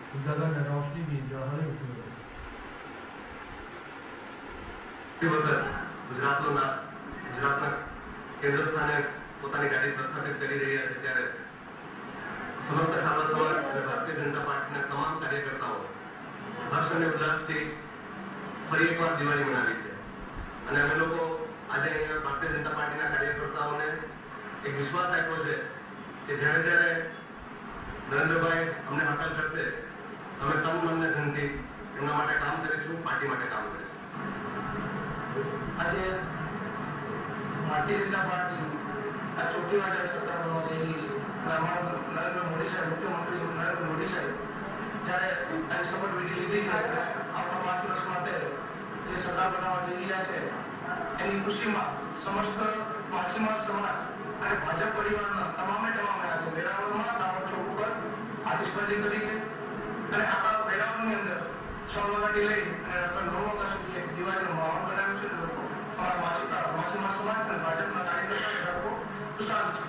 गगन અને રોશની બી હળી ઉઠ્યું ગુજરાતના કેન્દ્ર સ્થાને પોતાની ગાડી પ્રસ્થાપિત કરી રહ્યા છે ત્યારે સમસ્ત ખાવા સમાજ અને ભારતીય જનતા પાર્ટીના તમામ કાર્યકર્તાઓ હર્ષ અને ઉલ્લાસથી ફરી એકવાર દિવાળી મનાવી છે અને અમે લોકો આજે અહીંયા ભારતીય જનતા પાર્ટીના કાર્યકર્તાઓને એક વિશ્વાસ આપ્યો છે કે જ્યારે જ્યારે નરેન્દ્રભાઈ અમને હાકલ કરશે અમે તન મનને ધનથી એમના માટે કામ કરીશું, પાર્ટી માટે કામ કરીશું. આજે ભારતીય જનતા પાર્ટી આ ચોથી વાર સત્તામાં જઈ રહી છે અને અમારા નરેન્દ્ર મોદી સાહેબ, મુખ્યમંત્રી નરેન્દ્ર મોદી સાહેબ જ્યારે આ શપથવિધિ લીધી છે આવતા 5 વર્ષ માટે જે સરકાર બનાવવા જઈ રહ્યા છે એની ખુશીમાં સમસ્ત માછીમાર સમાજ અને ભાજપ પરિવારના તમામે આજે વેરાવળમાં દાહોદ ચોક ઉપર આતિશબાજી કરી છે અને આખા વેરાવળની અંદર 6 વાગ્યાથી લઈ અને રાત્રે 9 વાગ્યા સુધી એક દિવાળીનો માહોલ બનાવ્યો છે. લોકો અમારા માછીમાર સમાજ અને ભાજપના કાર્યકર્તાઓ ખુશાલ છે.